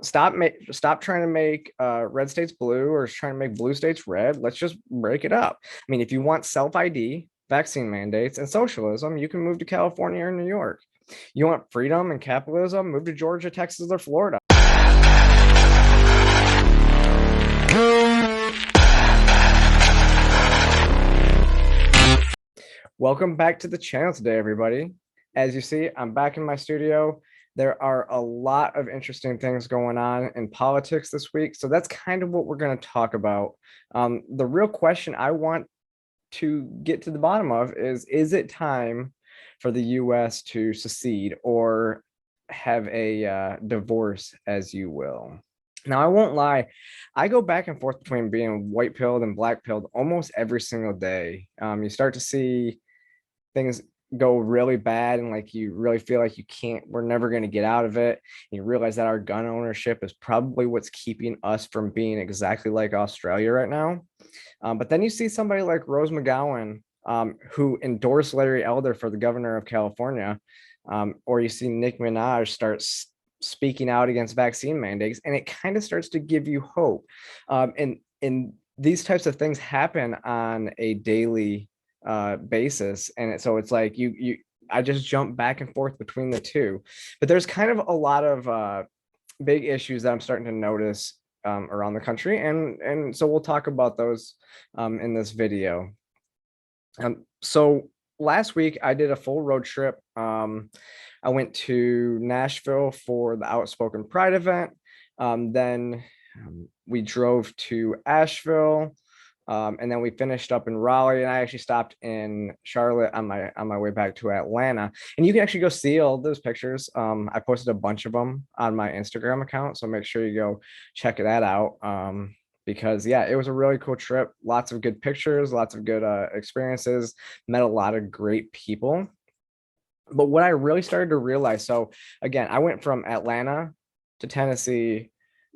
stop trying to make red states blue or trying to make blue states red. Let's just break it up. I mean, if you want self ID, vaccine mandates, and socialism, you can move to California or New York. You want freedom and capitalism, move to Georgia, Texas, or Florida. Welcome back to the channel today, everybody. As you see, I'm back in my studio. There are a lot of interesting things going on in politics this week. So that's kind of what we're going to talk about. The real question I want to get to the bottom of is it time for the US to secede or have a divorce, as you will? Now, I won't lie, I go back and forth between being white pilled and black pilled almost every single day. You start to see things go really bad and like you really feel like we're never going to get out of it. And you realize that our gun ownership is probably what's keeping us from being exactly like Australia right now. But then you see somebody like Rose McGowan, who endorsed Larry Elder for the governor of California, or you see Nick Minaj start speaking out against vaccine mandates, and it kind of starts to give you hope. And these types of things happen on a daily basis, and so it's like I just jump back and forth between the two. But there's kind of a lot of big issues that I'm starting to notice around the country, and so we'll talk about those in this video. So last week I did a full road trip. I went to Nashville for the Outspoken Pride event. Then we drove to Asheville, and then we finished up in Raleigh, and I actually stopped in Charlotte on my way back to Atlanta. And you can actually go see all those pictures. I posted a bunch of them on my Instagram account, so make sure you go check that out. Because yeah, it was a really cool trip. Lots of good pictures, lots of good experiences. Met a lot of great people. But what I really started to realize, so again, I went from Atlanta to Tennessee,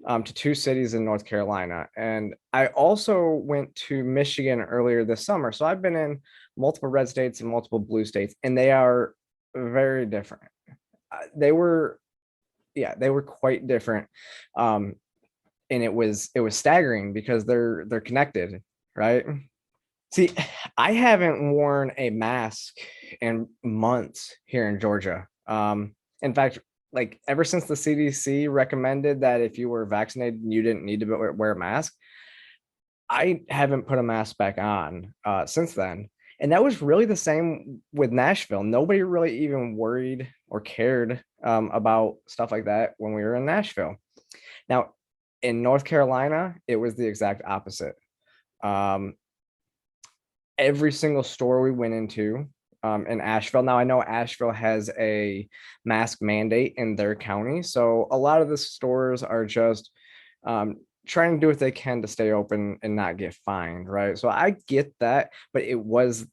to two cities in North Carolina. And I also went to Michigan earlier this summer. So I've been in multiple red states and multiple blue states, and they are very different. They were quite different. And it was staggering because they're connected, right? See, I haven't worn a mask in months here in Georgia. In fact, like ever since the CDC recommended that if you were vaccinated, you didn't need to wear a mask, I haven't put a mask back on since then. And that was really the same with Nashville. Nobody really even worried or cared about stuff like that when we were in Nashville. Now, in North Carolina, it was the exact opposite. Every single store we went into in Asheville. Now I know Asheville has a mask mandate in their county, so a lot of the stores are just trying to do what they can to stay open and not get fined, right? So I get that, but it was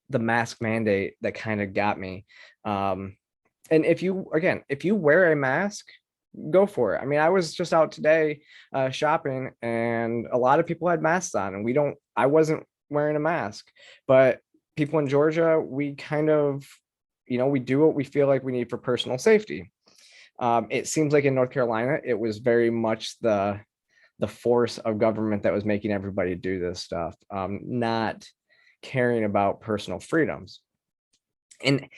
the mask mandate that kind of got me. And if you wear a mask, go for it. I mean, I was just out today shopping, and a lot of people had masks on, and I wasn't wearing a mask, but people in Georgia, we kind of, we do what we feel like we need for personal safety. It seems like in North Carolina, it was very much the force of government that was making everybody do this stuff, not caring about personal freedoms. And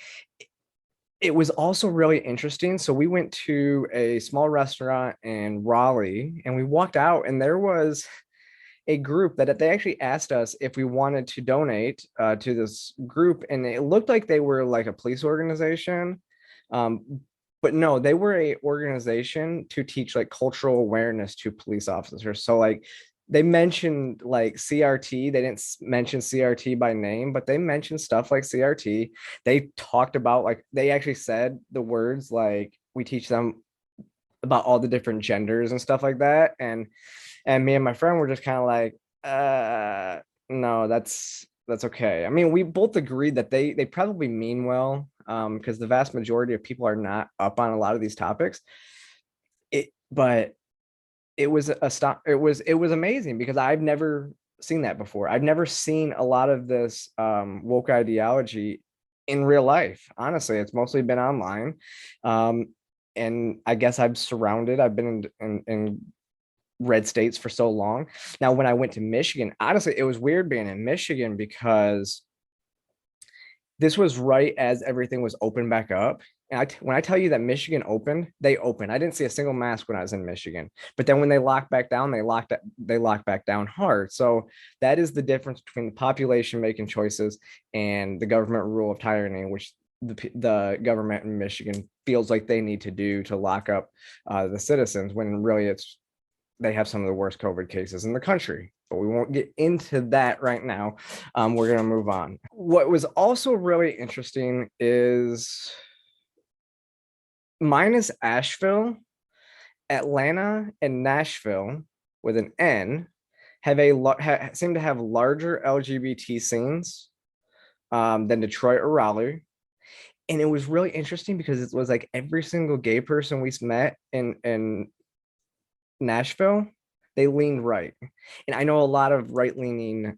it was also really interesting. So we went to a small restaurant in Raleigh, and we walked out, and there was a group that they actually asked us if we wanted to donate to this group, and it looked like they were like a police organization, but no, they were a organization to teach like cultural awareness to police officers. So like they mentioned like CRT. They didn't mention CRT by name, but they mentioned stuff like CRT. They talked about, like, they actually said the words like, we teach them about all the different genders and stuff like that. And me and my friend were just kind of like, no, that's okay. I mean, we both agreed that they probably mean well, because the vast majority of people are not up on a lot of these topics. But it was it was amazing because I've never seen that before. I've never seen a lot of this woke ideology in real life. Honestly, it's mostly been online. and I guess I'm surrounded. I've been in red states for so long. Now, when I went to Michigan, honestly, it was weird being in Michigan because this was right as everything was open back up. And when I tell you that Michigan opened, they opened. I didn't see a single mask when I was in Michigan. But then when they locked back down, they locked back down hard. So that is the difference between the population making choices and the government rule of tyranny, which the government in Michigan feels like they need to do to lock up the citizens, when really they have some of the worst COVID cases in the country. But we won't get into that right now. We're going to move on. What was also really interesting is minus Asheville, Atlanta, and Nashville with an N seem to have larger LGBT scenes than Detroit or Raleigh. And it was really interesting because it was like every single gay person we met in Nashville, they leaned right. And I know a lot of right leaning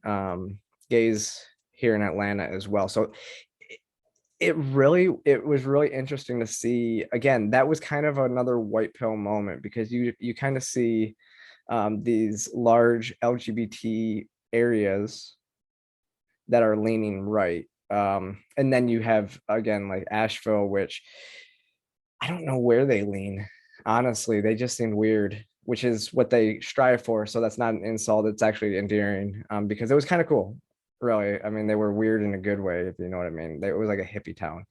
gays here in Atlanta as well. So it was really interesting to see. Again, that was kind of another white pill moment, because you kind of see these large LGBT areas that are leaning right. And then you have, again, like Asheville, which I don't know where they lean. Honestly, they just seem weird, which is what they strive for. So that's not an insult. It's actually endearing, because it was kind of cool. Really. I mean, they were weird in a good way, if you know what I mean. It was like a hippie town.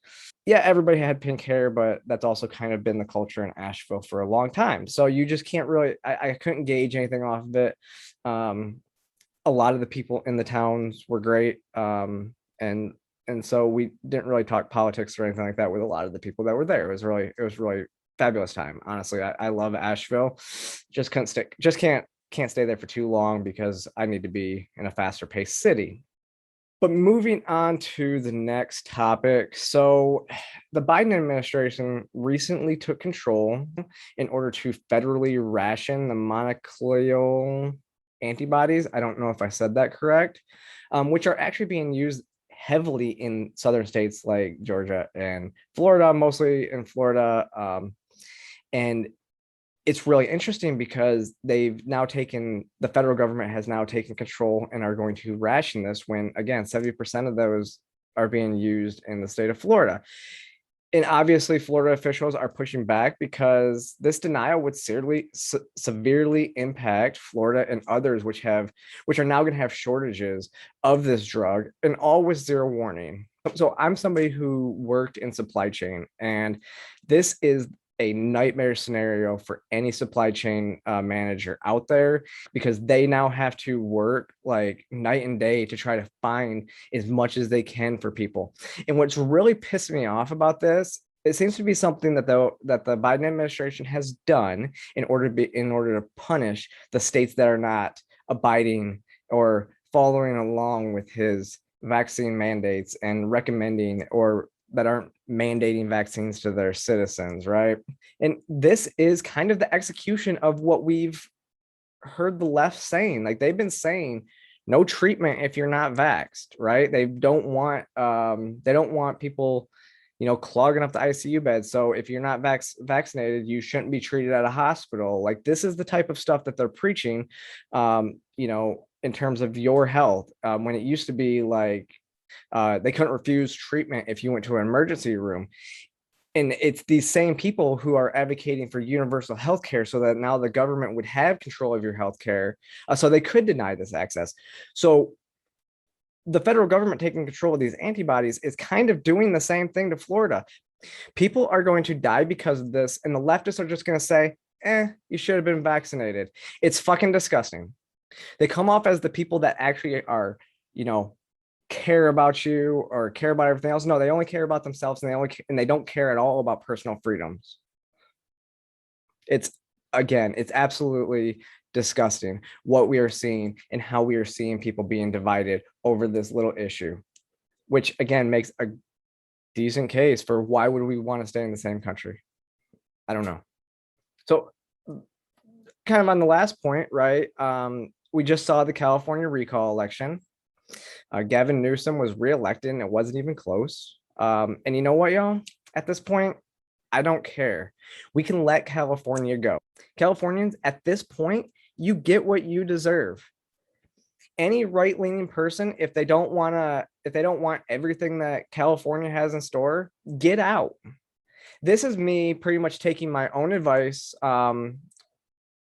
Yeah, everybody had pink hair, but that's also kind of been the culture in Asheville for a long time. So you just can't really, I couldn't gauge anything off of it. A lot of the people in the towns were great. And so we didn't really talk politics or anything like that with a lot of the people that were there. It was really fabulous time. Honestly, I love Asheville. Just can't stay there for too long because I need to be in a faster paced city. But moving on to the next topic. So, the Biden administration recently took control in order to federally ration the monoclonal antibodies. I don't know if I said that correct, which are actually being used heavily in southern states like Georgia and Florida, mostly in Florida. And it's really interesting because the federal government has now taken control and are going to ration this, when again 70% of those are being used in the state of Florida. And obviously Florida officials are pushing back because this denial would severely impact Florida and others which are now going to have shortages of this drug, and all with zero warning. So I'm somebody who worked in supply chain, and this is a nightmare scenario for any supply chain manager out there, because they now have to work like night and day to try to find as much as they can for people. And what's really pissed me off about this, it seems to be something that the Biden administration has done in order to punish the states that are not abiding or following along with his vaccine mandates and recommending, or that aren't mandating vaccines to their citizens, right? And this is kind of the execution of what we've heard the left saying. Like, they've been saying no treatment if you're not vaxxed, right? They don't want people, clogging up the ICU beds. So if you're not vaccinated, you shouldn't be treated at a hospital. Like, this is the type of stuff that they're preaching, in terms of your health. When it used to be like, they couldn't refuse treatment if you went to an emergency room. And it's these same people who are advocating for universal health care, so that now the government would have control of your health care, so they could deny this access. So the federal government taking control of these antibodies is kind of doing the same thing to Florida. People are going to die because of this, and the leftists are just going to say, you should have been vaccinated. It's fucking disgusting. They come off as the people that actually are, care about you or care about everything else. No, they only care about themselves, and they don't care at all about personal freedoms. It's absolutely disgusting what we are seeing and how we are seeing people being divided over this little issue, which again makes a decent case for why would we want to stay in the same country. I don't know. So kind of on the last point, right? We just saw the California recall election. Gavin Newsom was reelected, and it wasn't even close. And you know what, y'all? At this point, I don't care. We can let California go. Californians, at this point, you get what you deserve. Any right-leaning person, if they don't want everything that California has in store, get out. This is me pretty much taking my own advice,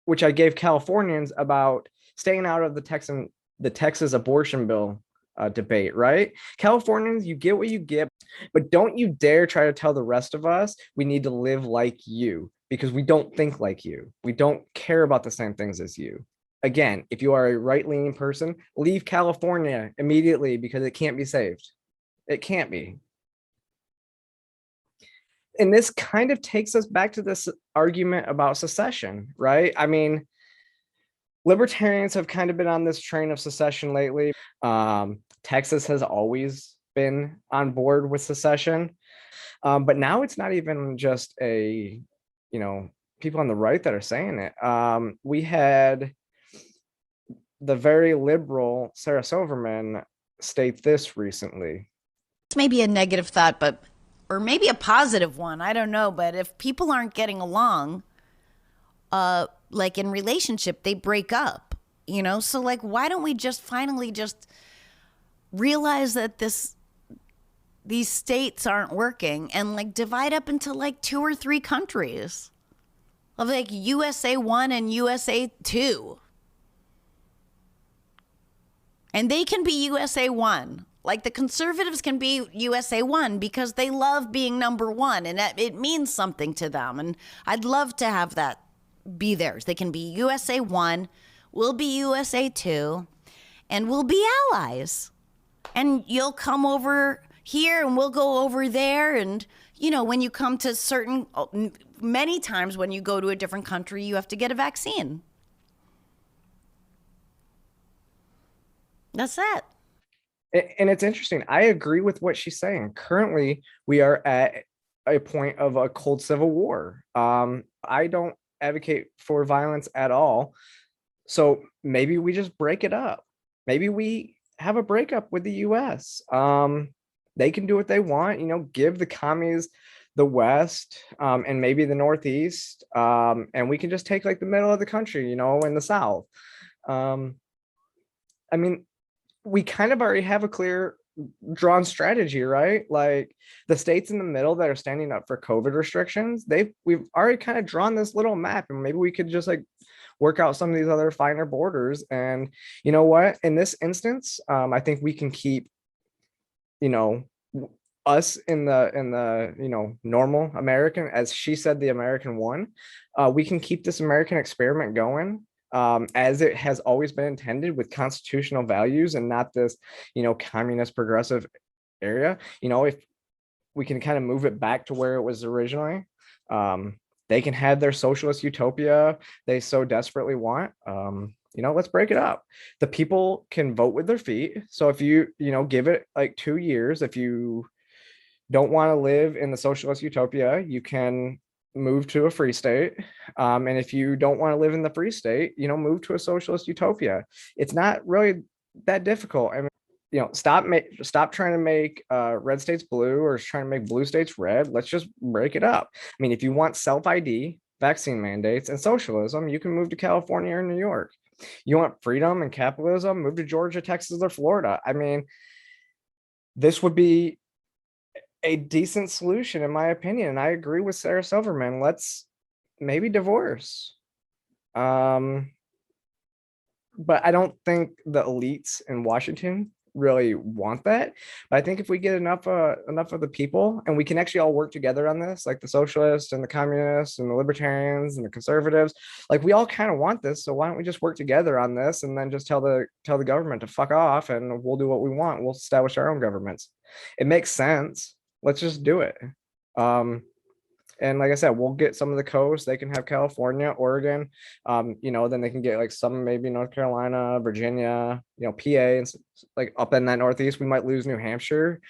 which I gave Californians about staying out of the Texas abortion bill debate, right? Californians, you get what you get, but don't you dare try to tell the rest of us we need to live like you, because we don't think like you. We don't care about the same things as you. Again, if you are a right-leaning person, leave California immediately because it can't be saved. It can't be. And this kind of takes us back to this argument about secession, right? I mean, libertarians have kind of been on this train of secession lately. Texas has always been on board with secession, but now it's not even just people on the right that are saying it. We had the very liberal Sarah Silverman state this recently. It's maybe a negative thought, but or maybe a positive one. I don't know. But if people aren't getting along, like in relationship, they break up. So like, why don't we just finally just realize that these states aren't working and like divide up into like 2 or 3 countries of like USA 1 and USA 2. And they can be USA 1. Like the conservatives can be USA 1 because they love being number 1 and it means something to them. And I'd love to have that be theirs. They can be USA 1, we'll be USA 2, and we'll be allies. And you'll come over here and we'll go over there. And, when you come to many times when you go to a different country, you have to get a vaccine. That's it. And it's interesting. I agree with what she's saying. Currently, we are at a point of a cold civil war. I don't advocate for violence at all. So maybe we just break it up. Maybe we have a breakup with the US. They can do what they want, give the commies the West, and maybe the Northeast. And we can just take like the middle of the country, and the South. I mean, we kind of already have a clear drawn strategy, right? Like the states in the middle that are standing up for COVID restrictions, we've already kind of drawn this little map, and maybe we could just like work out some of these other finer borders. And you know what? In this instance, I think we can keep, us in the normal American, as she said, the American one. We can keep this American experiment going, as it has always been intended, with constitutional values and not this, communist progressive area. If we can kind of move it back to where it was originally, they can have their socialist utopia they so desperately want. Let's break it up. The people can vote with their feet. So if you give it like 2 years, if you don't want to live in the socialist utopia, you can move to a free state. And if you don't want to live in the free state, move to a socialist utopia. It's not really that difficult. I mean, stop trying to make red states blue or trying to make blue states red. Let's just break it up. I mean, if you want self-ID, vaccine mandates, and socialism, you can move to California or New York. You want freedom and capitalism, move to Georgia, Texas, or Florida. I mean, this would be a decent solution, in my opinion. And I agree with Sarah Silverman. Let's maybe divorce. But I don't think the elites in Washington really want that. But I think if we get enough of the people, and we can actually all work together on this, like the socialists and the communists and the libertarians and the conservatives, like we all kind of want this. So why don't we just work together on this, and then just tell the government to fuck off, and we'll do what we want. We'll establish our own governments. It makes sense. Let's just do it. And like I said, we'll get some of the coast. They can have California, Oregon, then they can get like some, maybe North Carolina, Virginia, PA, and like up in that Northeast. We might lose New Hampshire.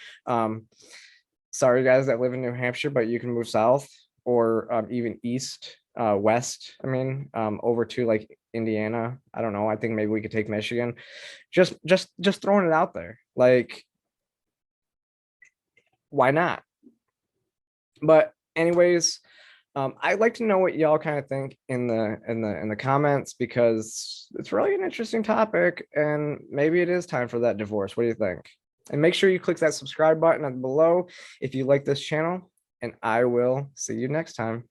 Sorry guys that live in New Hampshire, but you can move south, or even east, west. I mean, over to like Indiana. I don't know. I think maybe we could take Michigan. Just throwing it out there. Like, why not? But Anyways, I'd like to know what y'all kind of think in the comments, because it's really an interesting topic, and maybe it is time for that divorce. What do you think? And make sure you click that subscribe button below if you like this channel, and I will see you next time.